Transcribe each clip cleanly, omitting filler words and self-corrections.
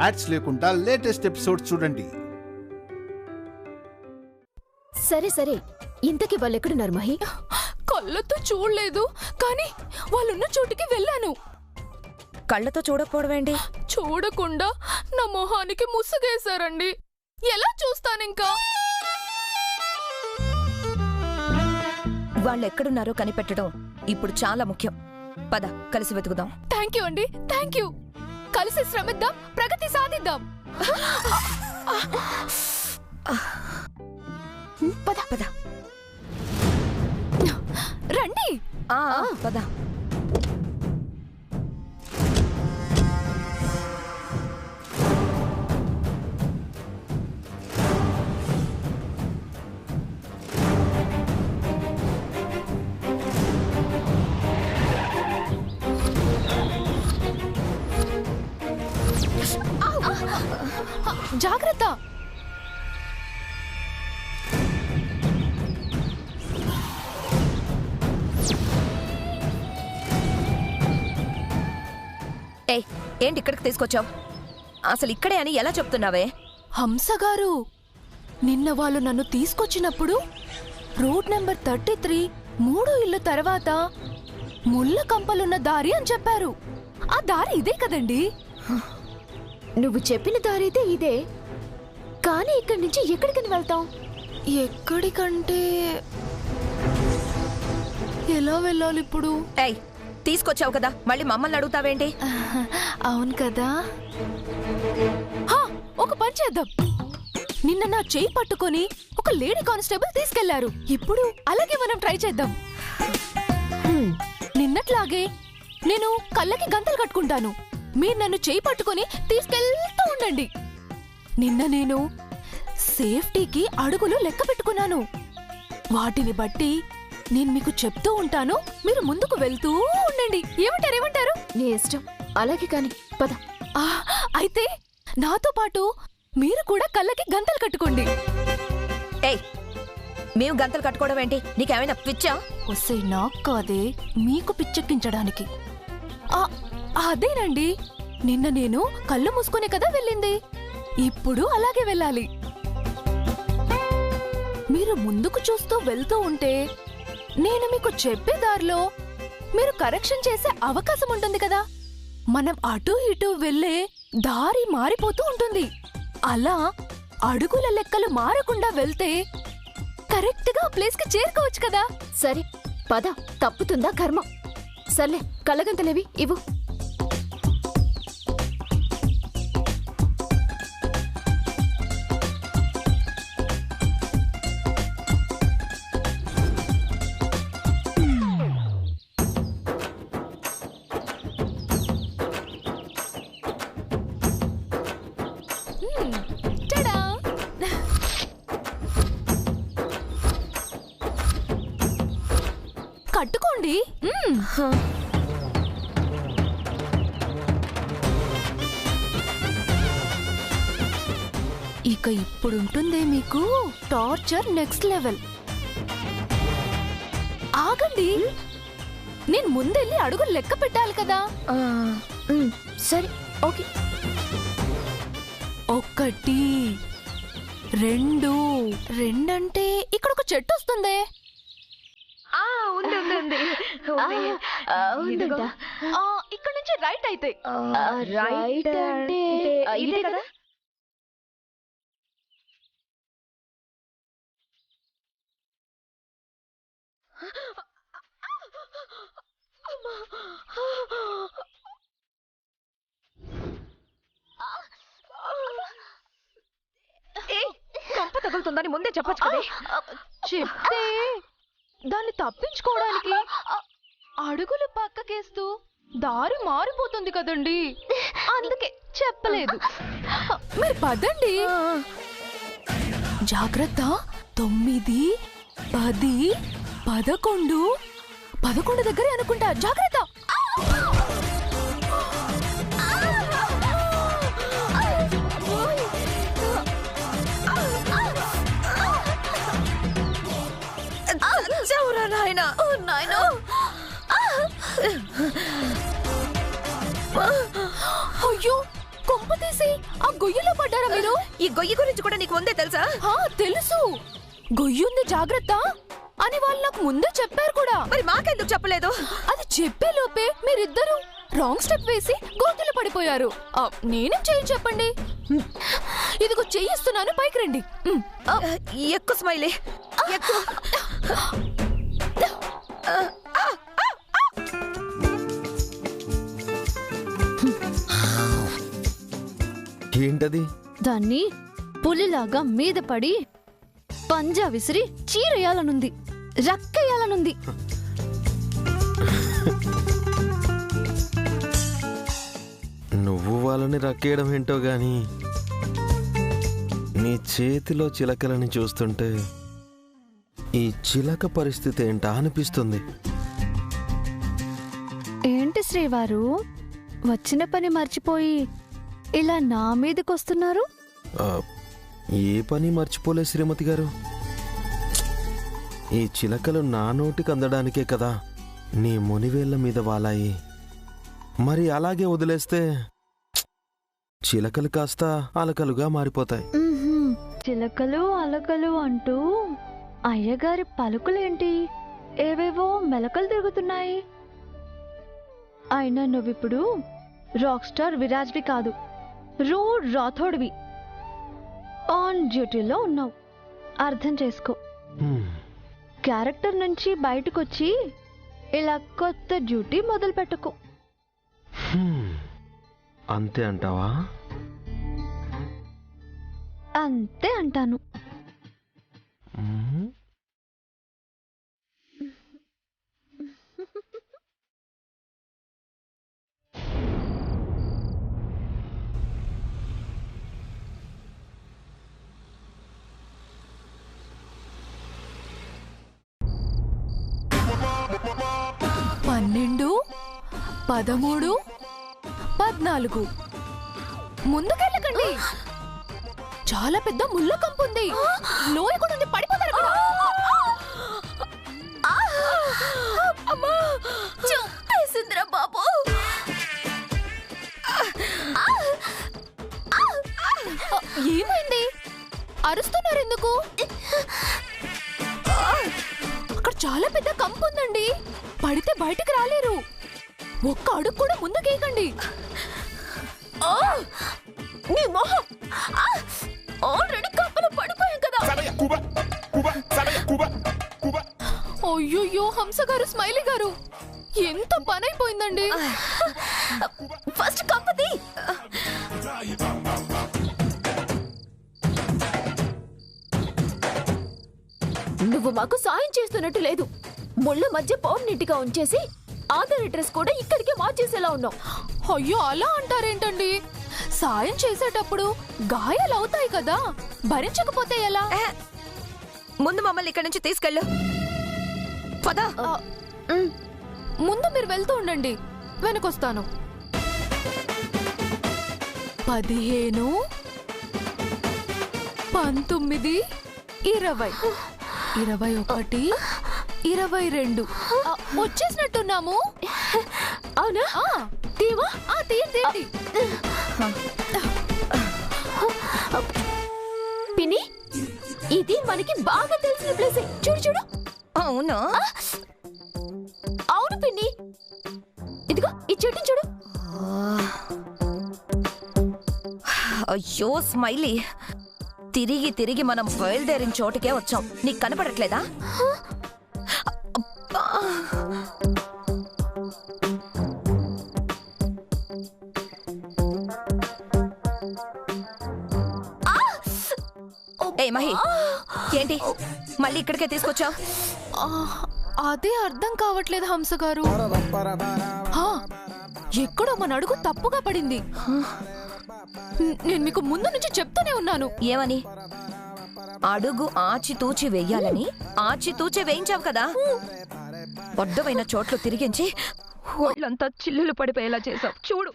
Ads లేకుండా latest episodes చూడండి. సరే సరే, ఇంతకీ వాళ్ళు ఎక్కడున్నారు మహి? కళ్ళతో చూడలేదు, కానీ వాళ్ళున్న చోటికి వెళ్ళాను. కళ్ళతో చూడకపోవడమేంటి? చూడకుండా నా మొహానికి ముసుగేశారండి. ఎలా చూస్తానింకా? వాళ్ళెక్కడున్నారో కనిపెట్టడం ఇప్పుడు చాలా ముఖ్యం. పద, కలిసి వెతుకుదాం. థ్యాంక్ యూ అండి, థ్యాంక్ యూ. కలిసి శ్రమిద్దాం, ప్రగతి సాధిద్దాం. పద పద రండి. పద. జాగ్రత్త. ఏయ్, ఏంటి ఇక్కడికి తీసుకొచ్చావు? అసలు ఇక్కడే అని ఎలా చెప్తున్నావే? హంసగారు, నిన్న వాళ్ళు నన్ను తీసుకొచ్చినప్పుడు రోడ్ నెంబర్ 33 3 ఇల్లు తర్వాత ముళ్ళ కంపలున్న దారి అని చెప్పారు. ఆ దారి ఇదే కదండి? నువ్వు చెప్పిన దారైతే ఇదే, కానీ ఇక్కడి నుంచి ఎక్కడికని వెళ్తాం? ఎక్కడికంటే ఎలా వెళ్ళాలి ఇప్పుడు? ఏయ్, తీసుకొచ్చావు కదా, మళ్ళీ మమ్మల్ని అడుగుతావేంటి? అవును కదా. ఒక పని చేద్దాం. నిన్న నా చేయి పట్టుకొని ఒక లేడీ కానిస్టేబుల్ తీసుకెళ్లారు. ఇప్పుడు అలాగే మనం ట్రై చేద్దాం. నిన్నట్లాగే నేను కళ్ళకి గంతలు కట్టుకుంటాను, మీరు నన్ను చేయి పట్టుకొని తీసుకెళ్తూ ఉండండి. నిన్న నేను సేఫ్టీకి అడుగులు లెక్క పెట్టుకున్నాను. వాటిని బట్టి నేను మీకు చెప్తూ ఉంటాను, మీరు ముందుకు వెళ్తూ ఉండండి. ఏమంటారు? నీ ఇష్టం. అలాగే కాని పద. అయితే నాతో పాటు మీరు కూడా కళ్ళకి గంతలు కట్టుకోండి. ఏయ్, మేము గంతలు కట్టుకోవడం ఏంటి? నీకేమైనా పిచ్చా? వస్తే నాకు కాదే, మీకు పిచ్చెక్కించడానికి. అదేనండి, నిన్న నేను కళ్ళు మూసుకునే కదా వెళ్ళింది, ఇప్పుడు అలాగే వెళ్ళాలి. మీరు ముందుకు చూస్తూ వెళ్తూ ఉంటే నేను మీకు చెప్పే దారిలో మీరు కరెక్షన్ చేసే అవకాశం ఉంటుంది కదా. మనం అటూ ఇటూ వెళ్ళే దారి మారిపోతూ ఉంటుంది. అలా అడుగుల లెక్కలు మారకుండా వెళ్తే కరెక్ట్ గా ప్లేస్ కి చేరుకోవచ్చు కదా. సరే పద, తప్పుతుందా కర్మ. సర్లే, కళ్ళగంతలేవి ఇవ్వు. కట్టుకోండి. ఇక ఇప్పుడుంటుందే మీకు టార్చర్ నెక్స్ట్ లెవెల్. ఆగండి, నేను ముందెళ్ళి అడుగులు లెక్క పెట్టాలి కదా. సరే, ఓకే. 1 2 2 ఇక్కడ ఒక చెట్టు వస్తుందే. ఇక్కడ నుంచి రైట్ అయితే రైట్ అంటే ఇదే కదా. కంప తగులుతుందని ముందే చెప్పొచ్చు కదా. చెప్తే దాన్ని తప్పించుకోవడానికి అడుగులు పక్కకేస్తూ దారి మారిపోతుంది కదండి, అందుకే చెప్పలేదు. మీరు పదండి. జాగ్రత్త. 9 10 11 దగ్గరే అనుకుంటా. జాగ్రత్త. అయ్యో, కొంప వదిలేసి ఆ గొయ్యిలో పడ్డారా మీరు? ఈ గొయ్యి గురించి కూడా నీకు ముందే తెలుసా? తెలుసు. గొయ్యుంది జాగ్రత్త అని వాళ్ళు నాకు ముందే చెప్పారు కూడా. మరి మాకెందుకు చెప్పలేదు? అది చెప్పే లోపే మీరిద్దరూ రాంగ్ స్టెప్ వేసి గోతులు పడిపోయారు. నేనేం చేయను చెప్పండి? ఇదిగో చెయ్యిస్తున్నాను, పైకి రండి. ఎక్కు స్మైలీ, ఎక్కు. ఏంటది? దాన్ని పులిలాగా మీద పడి పంజా విసిరి చీరేయాలనుంది, రక్కేయాలనుంది. నువ్వు వాళ్ళని రక్కేయడం ఏంటో గాని నీ చేతిలో చిలకలని చూస్తుంటే ఈ చిలక పరిస్థితి ఏంటా అనిపిస్తుంది. ఏంటి శ్రీవారు, వచ్చిన పని మర్చిపోయి ఇలా నా మీదకొస్తున్నారు? ఆ, ఏ పని మర్చిపోలే శ్రీమతి గారు. ఈ చిలకలు నా నోటికి అందడానికే కదా నీ మునివేళ్ల మీద వాలాయి. మరి అలాగే వదిలేస్తే చిలకలు కాస్త అలకలుగా మారిపోతాయి. చిలకలు అలకలు అంటూ అయ్యగారి పలుకులేంటి ఏవేవో మెలకలు తిరుగుతున్నాయి. అయినా నువ్విప్పుడు రాక్ స్టార్ విరాజ్వి కాదు, రూడ్ రాథోడ్వి. ఆన్ డ్యూటీలో ఉన్నావు, అర్థం చేసుకో. క్యారెక్టర్ నుంచి బయటకొచ్చి ఇలా కొత్త డ్యూటీ మొదలు పెట్టుకో. అంతే అంటావా? అంతే అంటాను. మ్మ్. 12, 13, 14. ముందుకెళ్ళకండి, చాలా పెద్ద ముళ్ళ కంపు ఉంది. లోయ కూడా ఉంది, పడిపోతారు అక్కడ. చెప్పేసిందిరా బాబు. ఏమైంది? అరుస్తున్నారు ఎందుకు? అక్కడ చాలా పెద్ద కంపు ఉందండి, పడితే బయటికి రాలేరు. ఒక్క అడుగు కూడా ముందుకేయకండి. నీ మొహం, ఆల్రెడీ కంపలో పడిపోయాం కదా. అయ్యో హంస గారు, స్మైలీ గారు, ఎంత పని అయిపోయిందండి. ఫస్ట్ కంపతి. నువ్వు మాకు సాయం చేస్తున్నట్టు లేదు. ముళ్ళ మధ్య పౌర్ నీటిగా ఉంచేసి ఆధార్ అడ్రస్ కూడా ఇక్కడికే మార్చేసేలా ఉన్నావు. అయ్యో అలా అంటారేంటండి? సాయం చేసేటప్పుడు గాయాలు అవుతాయి కదా, భరించకపోతే ఎలా? ముందు మమ్మల్ని ఇక్కడి నుంచి తీసుకెళ్ళు. పదా. ముందు మీరు వెళ్తూ ఉండండి, వెనకొస్తాను. 15, 19, 20, 21, 22 వచ్చేసినట్టున్నాము. అవునా? తీవా? తీయండి. పిన్ని, ఇది మనకి బాగా తెలిసిన ప్లేసే. చూడు చూడు. అవునా? అవును పిన్ని, ఇదిగో ఈ చెట్టు చూడు. అయ్యో స్మైలీ, తిరిగి తిరిగి మనం బయలుదేరిన చోటుకే వచ్చాం. నీకు కనపడట్లేదా? ఏ మహి, ఏంటి మళ్ళీ ఇక్కడికే తీసుకొచ్చావు? అదే అర్థం కావట్లేదు హంస గారు. ఎక్కడో మన అడుగు తప్పుగా పడింది. నేను మీకు ముందు నుంచి చెప్తూనే ఉన్నాను. ఏమని? అడుగు ఆచితూచి వెయ్యాలని ఆచితూచే వేయించావు కదా. అడ్డమైన చోట్లు తిరిగించి ఒళ్ళంతా చిల్లులు పడిపోయేలా చేసావు. చూడు.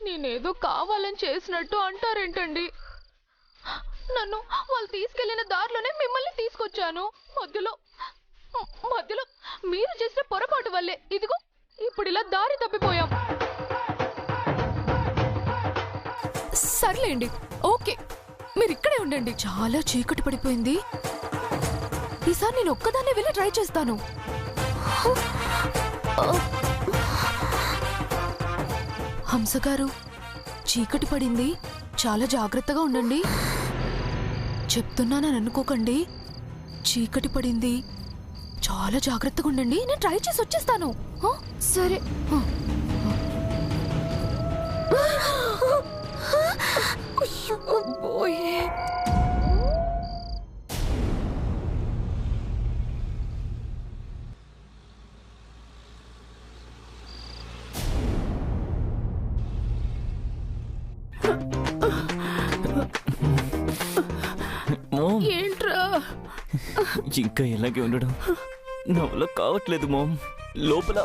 నేనేదో కావాలని చేసినట్టు అంటారేంటండి? నన్ను వాళ్ళు తీసుకెళ్లిన దారిలోనే మిమ్మల్ని తీసుకొచ్చాను. మధ్యలో మీరు చేసిన పొరపాటు వల్లే ఇదిగో ఇప్పుడు ఇలా దారి తప్పిపోయాం. సర్లేండి, ఓకే, మీరు ఇక్కడే ఉండండి. చాలా చీకటి పడిపోయింది. ఈసారి నేను ఒక్కదాన్నే వెళ్ళి ట్రై చేస్తాను. హంస గారు, చీకటి పడింది, చాలా జాగ్రత్తగా ఉండండి. చెప్తున్నానని అనుకోకండి. చీకటి పడింది, చాలా జాగ్రత్తగా ఉండండి. నేను ట్రై చేసి వచ్చేస్తాను. సరే. ఏంట్రా ఇంకా ఇలాగే ఉండడం నా వల్ల కావట్లేదు మామ్. లోపల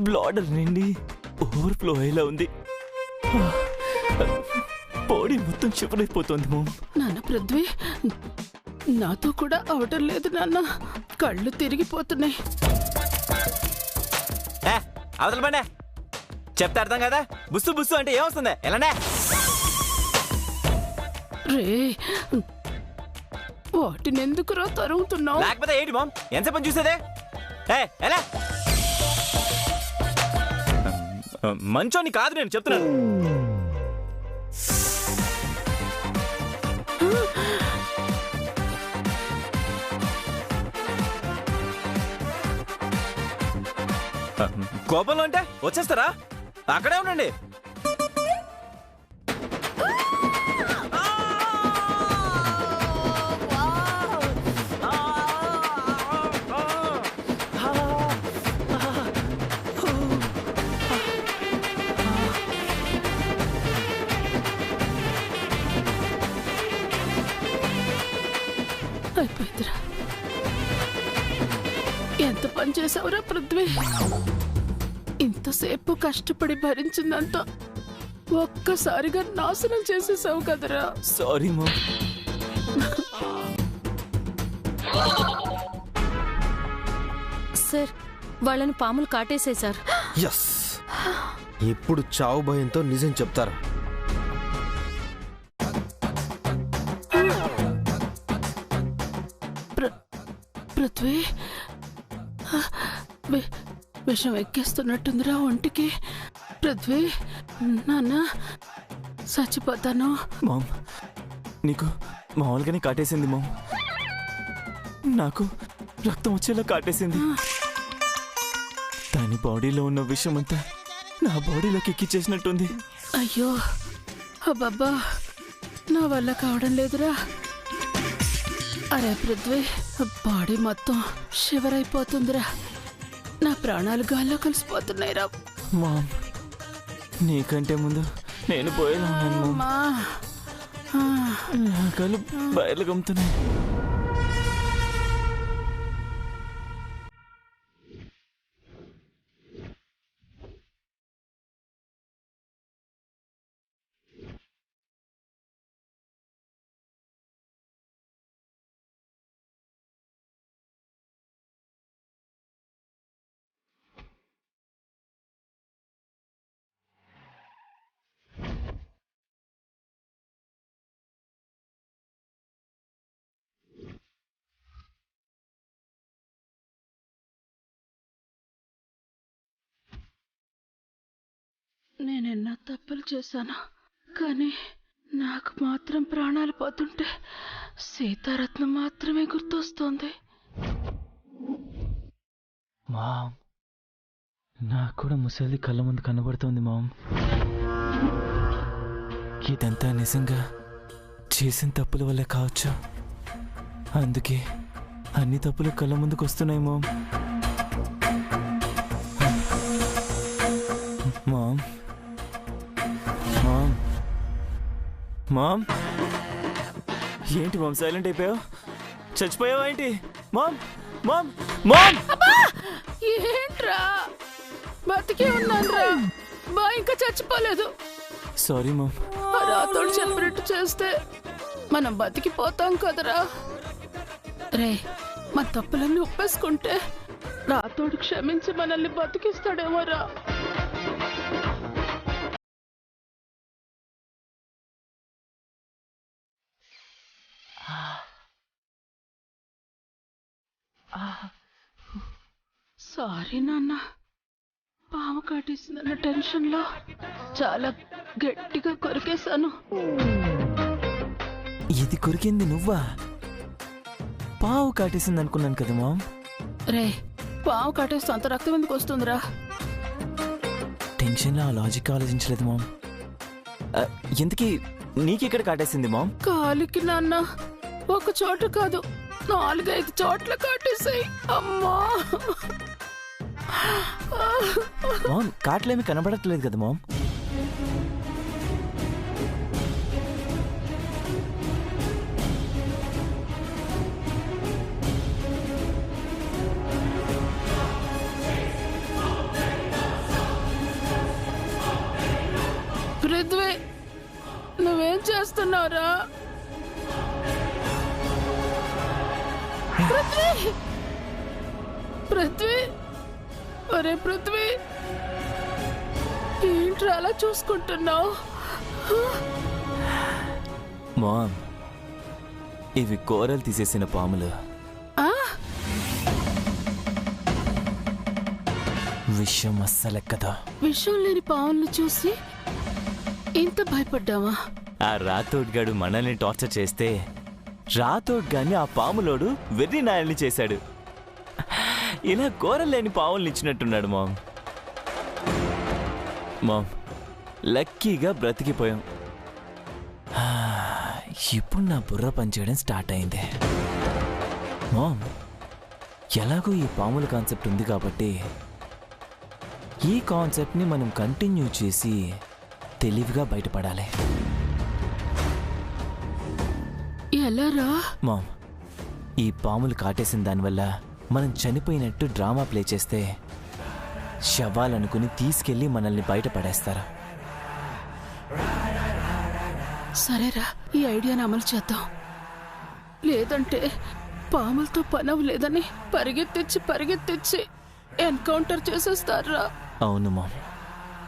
బ్లాడర్ నిండి ఓవర్ఫ్లో అయ్యేలా ఉంది. బాడీ మొత్తం షివరైపోతుంది మామ్. నాన్న పృథ్వీ, నాతో కూడా అవటం లేదు నాన్న. కళ్ళు తిరిగిపోతున్నాయి. అవతల బండే చెప్తే అర్థం కదా. బుస్సు బుస్సు అంటే ఏమొస్తుంది? ఎలానే రే, వాటిని ఎందుకురా తరుగుతున్నావు? లేకపోతే ఏంటి మామ్, ఎంతసేపు పని చూసేదే? ఎలా మంచోని కాదు నేను చెప్తున్నాను. కోపంలో అంటే వచ్చేస్తారా? అక్కడే ఉండండి. అయిపోయిందిరా. ఎంత పని చేసావురా పృథ్వీ? ఇంతసేపు కష్టపడి భరించిందంతా ఒక్కసారిగా నాశనం చేసేసావు కదరా. సారీ మా. సార్, వాళ్ళని పాములు కాటేసే సార్. ఎస్, ఇప్పుడు చావు భయంతో నిజం చెప్తారా? పృథ్వీ, విషం ఎక్కేస్తున్నట్టుందిరా ఒంటికి. పృథ్వీ, నాన్న చచ్చిపోతాను. మామ్, నీకు మామూలుగానే కాటేసింది మామ్. నాకు రక్తం వచ్చేలా కాటేసింది. దాని బాడీలో ఉన్న విషం అంతా నా బాడీలోకి ఎక్కిచ్చేసినట్టుంది. అయ్యో, అబ్బబ్బా, నా వల్ల కావడం లేదురా. అరే పృథ్వీ, బాడీ మొత్తం షివర్ అయిపోతుందిరా. నా ప్రాణాలు గాల్లో కలిసిపోతున్నాయిరా. మామ్, నీకంటే ముందు నేను పోయేలా ఉన్నాను మామ్. నా కళ్ళు బయలు గమ్ముతున్నాయి. నేనెన్నో తప్పులు చేశాను, కానీ నాకు మాత్రం ప్రాణాలు పోతుంటే సీతారత్నం మాత్రమే గుర్తొస్తోంది. మామ్, నాకు కూడా ముసలి కళ్ళ ముందు కనబడుతోంది మామ్. ఇదంతా నిజంగా చేసిన తప్పుల వల్ల కావచ్చు. అందుకే అన్ని తప్పులు కళ్ళ ముందుకు వస్తున్నాయి మామ్. మామ్, మామ్, మామ్, ఏంటి మామ్ సైలెంట్ అయిపోయావు? చచ్చిపోయావా ఏంటి? Mom, mom, mom. ఏంట్రా, బతికే ఉన్నానురా. బా, ఇంకా చచ్చిపోలేదు. Sorry ma'am. రాతోడు చెప్పినట్టు చేస్తే మనం బతికిపోతాం కదరా. రే, మా తప్పులన్నీ ఒప్పేసుకుంటే రాతోడు క్షమించి మనల్ని బతికిస్తాడేమోరా. సారీ నాన్న, పాము కాటేసిందన్న టెన్షన్లో చాలా గట్టిగా కొరికేశాను. ఇది కొరికింది నువ్వా? పావు కాటేసింది అనుకున్నాను కదా మామ్. రే, పాము కాటేస్తే అంత రక్తం ఎందుకు వస్తుందిరా? టెన్షన్లో ఆ లాజిక్ ఆలోచించలేదు మామ్. ఎందుకీ నీకెక్కడ కాటేసింది మామ్? కాలికి నాన్న, ఒక చోట కాదు 4-5 చోట్ల కాటేసాయి. అమ్మా, మామ్ కాట్లేమి కనబడట్లేదు కదా మామ్. పృథ్వీ, నువ్వేం చేస్తున్నావురా? పృథ్వీ, పృథ్వీ, ఒరే పృథ్వీ, ఏంట్రా అలా చూసుకుంటున్నావు? మామ్, ఇవి కూరలు తీసేసిన పాములు. విషయం అస్సలెక్కదా. విషం లేని పావులను చూసి ఇంత భయపడ్డావా? ఆ రాతోడ్గాడు మనల్ని టార్చర్ చేస్తే రాతోడ్గాన్ని ఆ పాములోడు వెర్రి నాయల్ని చేశాడు. ఇలా కూరలేని పావుల్ని ఇచ్చినట్టున్నాడు మామ్. మామ్, లక్కీగా బ్రతికిపోయాం. ఇప్పుడు నా బుర్ర పనిచేయడం స్టార్ట్ అయింది. మామ్, ఎలాగో ఈ పాముల కాన్సెప్ట్ ఉంది కాబట్టి ఈ కాన్సెప్ట్ని మనం కంటిన్యూ చేసి తెలివిగా బయటపడాలి. ఎలారా? మామ్, ఈ పాములు కాటేసిన దానివల్ల మనం చనిపోయినట్టు డ్రామా ప్లే చేస్తే శవాలనుకుని తీసుకెళ్లి మనల్ని బయటపడేస్తారు. సరేరా, ఈ ఐడియాని అమలు చేద్దాం. లేదంటే పాములతో పనవు లేదని పరిగెత్తిచ్చి ఎన్కౌంటర్ చేసేస్తారా? అవును మామ్,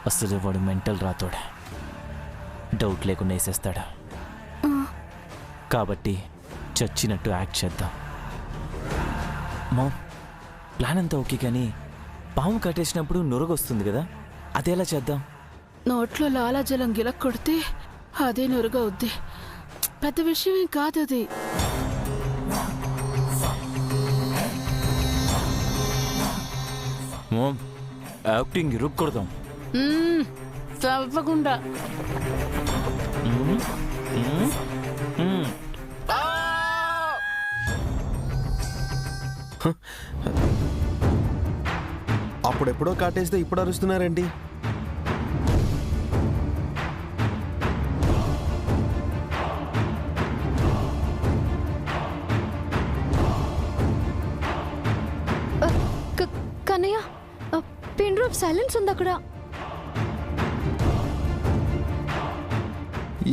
అసలు వాడు మెంటల్ రాతోడా, డౌట్ లేకుండా వేసేస్తాడా. కాబట్టి చచ్చినట్టు యాక్ట్ చేద్దాం. మామ్, ప్లాన్ అంతా ఓకే, కానీ పాము కట్టేసినప్పుడు నురగొస్తుంది కదా, అదేలా చేద్దాం? నోట్లో లాలాజలం గిలక్ కొడితే అదే నురుగా వద్ది. పెద్ద విషయమేం కాదది. మామ్, యాక్టింగ్ ఇరుక్కొడదాం. తప్పకుండా. అప్పుడెప్పుడో కాటేస్తే ఇప్పుడు అరుస్తున్నారండి? కన్నయ్య, పిన్ డ్రాప్ సైలెన్స్ ఉంది అక్కడ.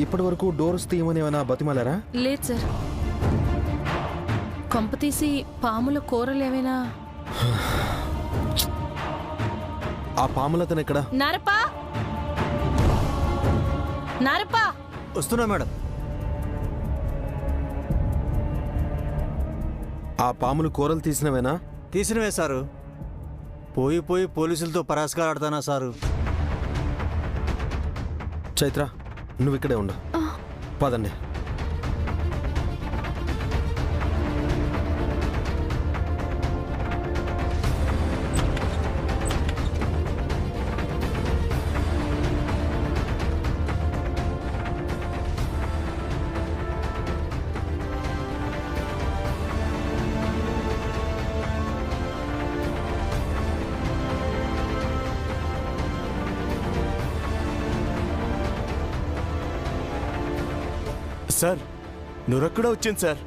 ఇప్పటి వరకు డోర్స్ తీయమని ఏమైనా బతిమాలారా? లేదు సార్. కొంపతీసి పాముల కూరలేమైనా? ఆ పాములతను ఎక్కడ? నారపా, నారపా, వస్తున్నా మేడం. ఆ పాములు కూరలు తీసినవేనా? తీసినవే సారు. పోయి పోలీసులతో పరాస్కాలు ఆడతానా సారు? చైత్ర, నువ్వు ఇక్కడే ఉండు. పదండి. సార్, నురక్కూడా వచ్చింది సార్.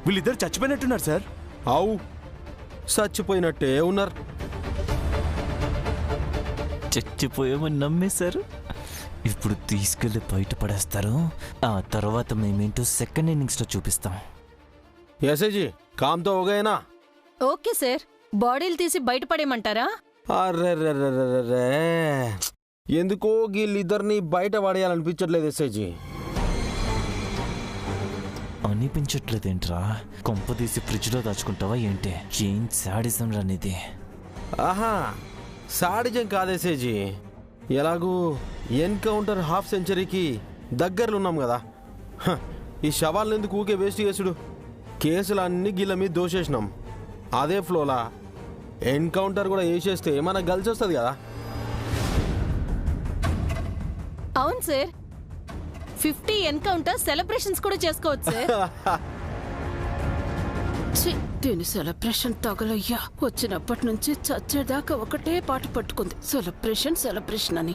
వీళ్ళిద్దరు చచ్చిపోయినట్టున్నారు సార్. ఆవు, చచ్చిపోయినట్టే ఉన్నారు. చచ్చిపోయామని నమ్మేశారు. ఇప్పుడు తీసుకెళ్లి బయటపడేస్తారు. ఆ తర్వాత మేమేంటో సెకండ్ ఇన్నింగ్స్లో చూపిస్తాం. ऐसे जी काम तो हो गए ना? ఓకే సార్, బాడీలు తీసి బయటపడేయమంటారా? అర్రెర్రెర్రెర్రెర్రే. ఎందుకో వీళ్ళిద్దరిని బయట పడేయాలనిపించట్లేదు ఎస్ఐజీ. అనిపించట్లేదేంట్రా? కొంప తీసి ఫ్రిడ్జ్లో దాచుకుంటావా ఏంటి? ఏం శాడిజం రానిది. ఆహా, సాడిజం కాదేసేజీ. ఎలాగూ ఎన్కౌంటర్ హాఫ్ సెంచరీకి దగ్గరలో ఉన్నాం కదా. హ, ఈ శవాలను ఎందుకు ఊకే వేస్ట్ చేసుడు? కేసులు అన్ని గిల్ల మీద దోషేసినాం. అదే ఫ్లోలా ఎన్కౌంటర్ కూడా వేసేస్తే మనకు కలిసి వస్తుంది కదా. అవును సార్, 50 ఎన్కౌంటర్ సెలబ్రేషన్స్ కూడా చేసుకోవచ్చు సార్. ఛీ, దీని సెలబ్రేషన్ తగలయ్యా. వచ్చినప్పటి నుంచి చచ్చేదాకా ఒకటే పాట పట్టుకుంది, సెలబ్రేషన్ సెలబ్రేషన్ అని.